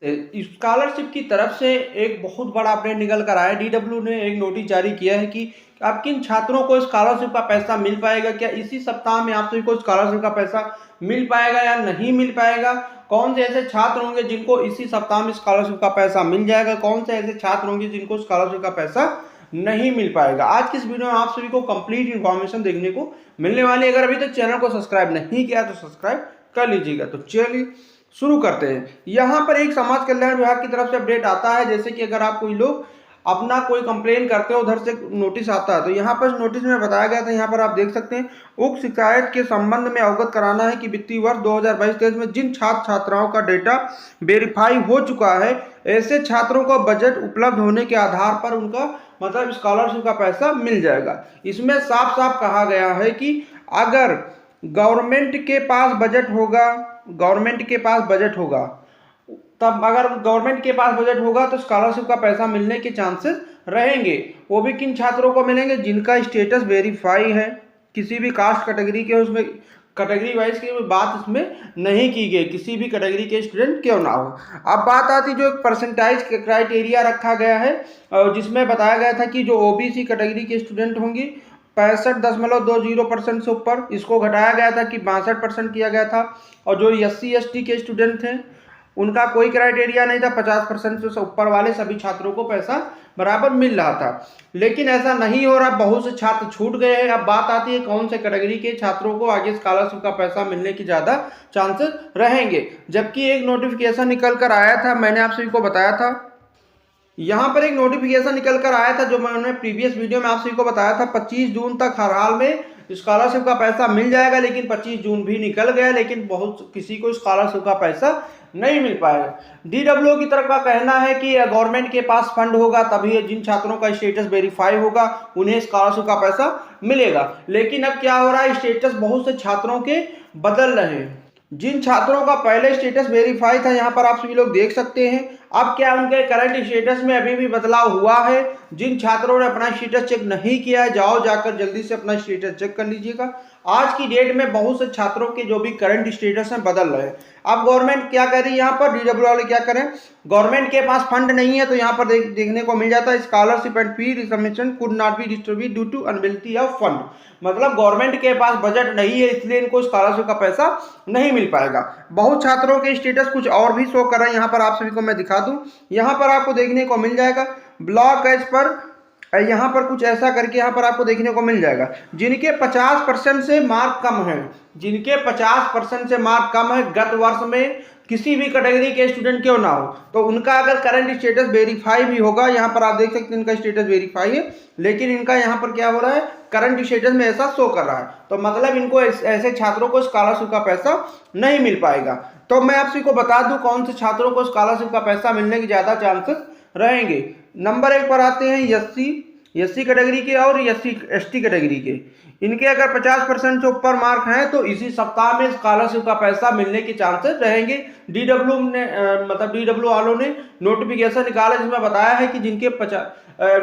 Scholarship की तरफ से एक बहुत बड़ा अपडेट निकल कर आया। डीडब्ल्यू ने एक नोटिस जारी किया है कि अब किन छात्रों को स्कॉलरशिप का पैसा मिल पाएगा। क्या इसी सप्ताह में आप सभी को स्कॉलरशिप का पैसा मिल पाएगा या नहीं मिल पाएगा? कौन से ऐसे छात्र होंगे जिनको इसी सप्ताह में स्कॉलरशिप का पैसा मिल जाएगा, कौन से ऐसे छात्र होंगे जिनको स्कॉलरशिप का पैसा नहीं मिल पाएगा? आज की इस वीडियो में आप सभी को कंप्लीट इन्फॉर्मेशन देखने को मिलने वाली है। अगर अभी तक चैनल को सब्सक्राइब नहीं किया तो सब्सक्राइब कर लीजिएगा। तो चलिए शुरू करते हैं। यहाँ पर एक समाज कल्याण विभाग की तरफ से अपडेट आता है, जैसे कि अगर आप कोई लोग अपना कोई कंप्लेन करते हो उधर से नोटिस आता है, तो यहाँ पर नोटिस में बताया गया था, यहाँ पर आप देख सकते हैं, उक्त शिकायत के संबंध में अवगत कराना है कि वित्तीय वर्ष 2022-23 में जिन छात्र छात्राओं का डेटा वेरीफाई हो चुका है, ऐसे छात्रों को बजट उपलब्ध होने के आधार पर उनका मतलब स्कॉलरशिप का पैसा मिल जाएगा। इसमें साफ साफ कहा गया है कि अगर गवर्नमेंट के पास बजट होगा, तब अगर गवर्नमेंट के पास बजट होगा तो स्कॉलरशिप का पैसा मिलने के चांसेस रहेंगे। वो भी किन छात्रों को मिलेंगे? जिनका स्टेटस वेरीफाई है, किसी भी कास्ट कैटेगरी के, उसमें कैटेगरी वाइज की बात इसमें नहीं की गई, किसी भी कैटेगरी के स्टूडेंट क्यों ना हो। अब बात आती जो एक परसेंटाइज क्राइटेरिया रखा गया है, जिसमें बताया गया था कि जो ओबीसी कैटेगरी के स्टूडेंट होंगी 65.20% से ऊपर, इसको घटाया गया था कि 62% किया गया था। और जो SC ST के स्टूडेंट हैं उनका कोई क्राइटेरिया नहीं था, 50% से ऊपर वाले सभी छात्रों को पैसा बराबर मिल रहा था। लेकिन ऐसा नहीं हो रहा, बहुत से छात्र छूट गए हैं। अब बात आती है कौन से कैटेगरी के छात्रों को आगे स्कॉलरशिप का पैसा मिलने की ज़्यादा चांसेस रहेंगे। जबकि एक नोटिफिकेशन निकल कर आया था, मैंने आप सभी को बताया था, यहाँ पर एक नोटिफिकेशन निकल कर आया था जो मैंने प्रीवियस वीडियो में आप सभी को बताया था। 25 जून तक हर हाल में स्कॉलरशिप का पैसा मिल जाएगा, लेकिन 25 जून भी निकल गया, लेकिन बहुत किसी को स्कॉलरशिप का पैसा नहीं मिल पाएगा। डीडब्ल्यू की तरफ का कहना है कि गवर्नमेंट के पास फंड होगा तभी जिन छात्रों का स्टेटस वेरीफाई होगा उन्हें स्कॉलरशिप का पैसा मिलेगा। लेकिन अब क्या हो रहा है, स्टेटस बहुत से छात्रों के बदल रहे हैं। जिन छात्रों का पहले स्टेटस वेरीफाई था, यहाँ पर आप सभी लोग देख सकते हैं, अब क्या उनके करंट स्टेटस में अभी भी बदलाव हुआ है। जिन छात्रों ने अपना स्टेटस चेक नहीं किया है, जाओ जाकर जल्दी से अपना स्टेटस चेक कर लीजिएगा। आज की डेट में बहुत से छात्रों के जो भी करंट स्टेटस हैं बदल रहे हैं। अब गवर्नमेंट क्या कह रही है, यहाँ पर डीडब्ल्यू वाले क्या करें, गवर्नमेंट के पास फंड नहीं है तो यहाँ पर देखने को मिल जाता है scholarship and fee reimbursement could not be distributed due to unavailability of fund. मतलब गवर्नमेंट के पास बजट नहीं है, इसलिए इनको स्कॉलरशिप का पैसा नहीं मिल पाएगा। बहुत छात्रों के स्टेटस कुछ और भी शो कर रहे हैं, यहाँ पर आप सभी को मैं दिखा दूं, यहाँ पर आपको देखने को मिल जाएगा ब्लॉक एज पर, यहाँ पर कुछ ऐसा करके यहाँ पर आपको देखने को मिल जाएगा। जिनके 50% से मार्क कम है, जिनके 50% से मार्क कम है गत वर्ष में किसी भी कैटेगरी के स्टूडेंट क्यों ना हो, तो उनका अगर करंट स्टेटस वेरीफाई भी होगा, यहाँ पर आप देख सकते हैं इनका स्टेटस वेरीफाई है, लेकिन इनका यहाँ पर क्या हो रहा है, करंट स्टेटस में ऐसा शो कर रहा है, तो मतलब इनको ऐसे छात्रों को स्कॉलरशिप का पैसा नहीं मिल पाएगा। तो मैं आप सभी को बता दूं कौन से छात्रों को स्कॉलरशिप का पैसा मिलने के ज़्यादा चांसेस रहेंगे। नंबर 1 पर आते हैं SC कैटेगरी के और SC ST कैटेगरी के। इनके अगर 50% से ऊपर मार्क हैं तो इसी सप्ताह में स्कॉलरशिप का पैसा मिलने के चांसेस रहेंगे। डीडब्ल्यू वालों ने नोटिफिकेशन निकाला जिसमें बताया है कि जिनके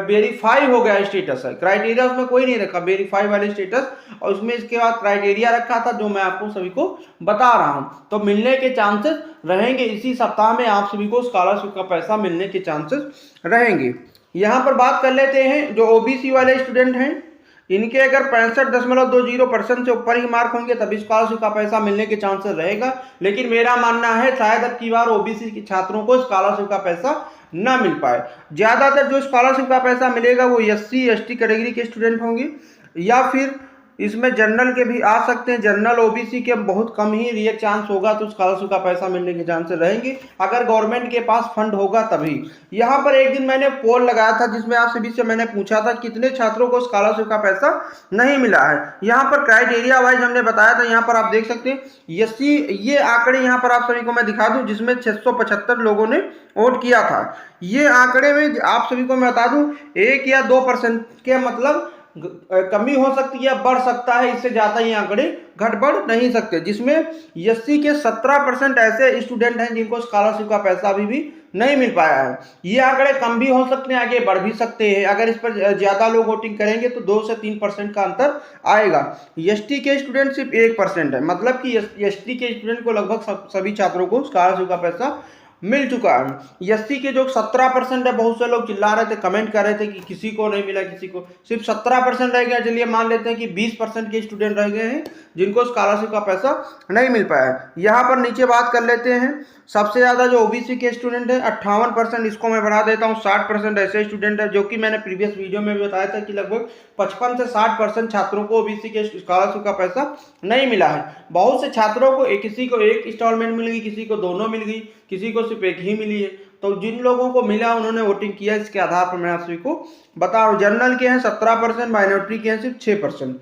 वेरीफाई हो गया स्टेटस है, क्राइटेरिया उसमें कोई नहीं रखा, वेरीफाई वाले स्टेटस, और उसमें इसके बाद क्राइटेरिया रखा था जो मैं आपको सभी को बता रहा हूं, तो मिलने के चांसेस रहेंगे। इसी सप्ताह में आप सभी को स्कॉलरशिप का पैसा मिलने के चांसेस रहेंगे। यहाँ पर बात कर लेते हैं जो ओबीसी वाले स्टूडेंट हैं, इनके अगर 65.20% से ऊपर ही मार्क होंगे तभी स्कॉलरशिप का पैसा मिलने के चांसेस रहेगा। लेकिन मेरा मानना है शायद अब की बार ओबीसी के छात्रों को स्कॉलरशिप का पैसा ना मिल पाए। ज़्यादातर जो स्कॉलरशिप का पैसा मिलेगा वो SC ST कैटेगरी के स्टूडेंट होंगे, या फिर इसमें जनरल के भी आ सकते हैं। जनरल OBC के बहुत कम ही रियल चांस होगा, तो स्कॉलरशिप का पैसा मिलने के चांसेस रहेंगे अगर गवर्नमेंट के पास फंड होगा तभी। यहाँ पर एक दिन मैंने पोल लगाया था जिसमें आप सभी से मैंने पूछा था कितने छात्रों को स्कॉलरशिप का पैसा नहीं मिला है। यहाँ पर क्राइटेरिया वाइज हमने बताया था, यहाँ पर आप देख सकते हैं SC, ये आंकड़े यहाँ पर आप सभी को मैं दिखा दूँ जिसमें 675 लोगों ने वोट किया था। ये आंकड़े में आप सभी को मैं बता दूँ 1 या 2% के मतलब कमी हो सकती है, बढ़ सकता है, इससे ज़्यादा ये आंकड़े घट बढ़ नहीं सकते। जिसमें SC के 17% ऐसे स्टूडेंट हैं जिनको स्कॉलरशिप का पैसा अभी भी नहीं मिल पाया है। ये आंकड़े कम भी हो सकते हैं, आगे बढ़ भी सकते हैं। अगर इस पर ज़्यादा लोग वोटिंग करेंगे तो 2 से 3% का अंतर आएगा। ST के स्टूडेंट सिर्फ 1% है, मतलब कि ST के स्टूडेंट को लगभग सभी छात्रों को स्कॉलरशिप का पैसा मिल चुका है। एससी के जो 17% है, बहुत से लोग चिल्ला रहे थे, कमेंट कर रहे थे कि किसी को नहीं मिला, किसी को सिर्फ 17% रह गया। चलिए मान लेते हैं कि 20% के स्टूडेंट रह गए हैं जिनको स्कॉलरशिप का पैसा नहीं मिल पाया है। यहाँ पर नीचे बात कर लेते हैं, सबसे ज़्यादा जो ओबीसी के स्टूडेंट है 58%, इसको मैं बढ़ा देता हूँ 60% ऐसे स्टूडेंट है, जो कि मैंने प्रीवियस वीडियो में भी बताया था कि लगभग 55 से 60% छात्रों को ओबीसी के स्कॉलरशिप का पैसा नहीं मिला है। बहुत से छात्रों को किसी को एक इंस्टॉलमेंट मिल गई, किसी को दोनों मिल गई, किसी को सिर्फ एक ही मिली है। तो जिन लोगों को मिला उन्होंने वोटिंग किया, इसके आधार पर मैं आप सभी को बता रहा हूँ। जनरल के हैं 17%, माइनॉरिटी के हैं सिर्फ 6%।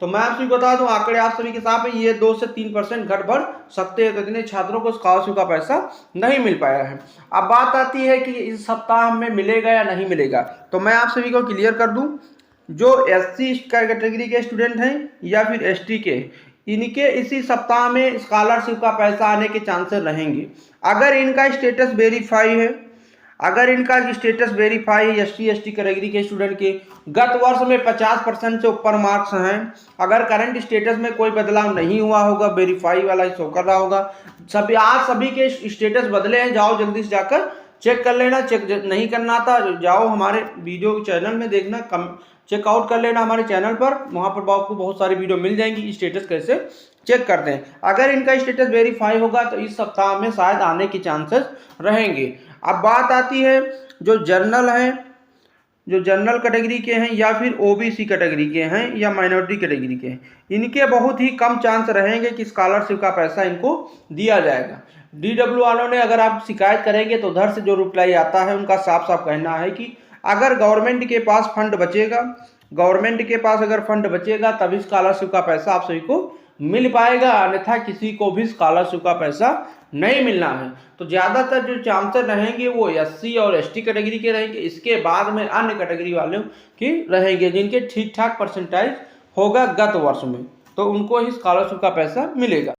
तो मैं आप सभी को बता दूं, आंकड़े आप सभी के साथ हैं, ये 2 से 3% घट बढ़ सकते हैं। तो इतने छात्रों को स्कॉलरशिप का पैसा नहीं मिल पाया है। अब बात आती है कि इस सप्ताह में मिलेगा या नहीं मिलेगा, तो मैं आप सभी को क्लियर कर दूं, जो एससी कैटेगरी के स्टूडेंट हैं या फिर एसटी के, इनके इसी सप्ताह में स्कॉलरशिप का पैसा आने के चांसेस रहेंगे। अगर इनका स्टेटस वेरीफाई है, अगर इनका स्टेटस वेरीफाई है एससी एसटी कैटेगरी के स्टूडेंट के, गत वर्ष में 50% से ऊपर मार्क्स हैं, अगर करंट स्टेटस में कोई बदलाव नहीं हुआ होगा, वेरीफाई वाला ही शो कर रहा होगा, सभी के स्टेटस बदले हैं, जाओ जल्दी से जाकर चेक कर लेना। चेक नहीं करना था, जाओ हमारे वीडियो चैनल में देखना, चेकआउट कर लेना हमारे चैनल पर, वहाँ पर आपको बहुत सारी वीडियो मिल जाएंगी स्टेटस कैसे चेक करते हैं। अगर इनका स्टेटस वेरीफाई होगा तो इस सप्ताह में शायद आने के चांसेस रहेंगे। अब बात आती है जो जर्नल हैं, जो जनरल कैटेगरी के हैं या फिर ओबीसी कैटेगरी के हैं या माइनॉरिटी कैटेगरी के हैं, इनके बहुत ही कम चांस रहेंगे कि स्कॉलरशिप का पैसा इनको दिया जाएगा। डीडब्ल्यू वालों ने, अगर आप शिकायत करेंगे तो उधर से जो रिप्लाई आता है उनका साफ साफ कहना है कि अगर गवर्नमेंट के पास फंड बचेगा, गवर्नमेंट के पास अगर फंड बचेगा तभी स्कॉलरशिप का पैसा आप सभी को मिल पाएगा, अन्यथा किसी को भी स्कॉलरशिप का पैसा नहीं मिलना है। तो ज़्यादातर जो चांसेस रहेंगे वो एससी और एसटी कैटेगरी के रहेंगे, इसके बाद में अन्य कैटेगरी वालों के रहेंगे जिनके ठीक ठाक परसेंटाइज होगा गत वर्ष में, तो उनको ही स्कॉलरशिप का पैसा मिलेगा।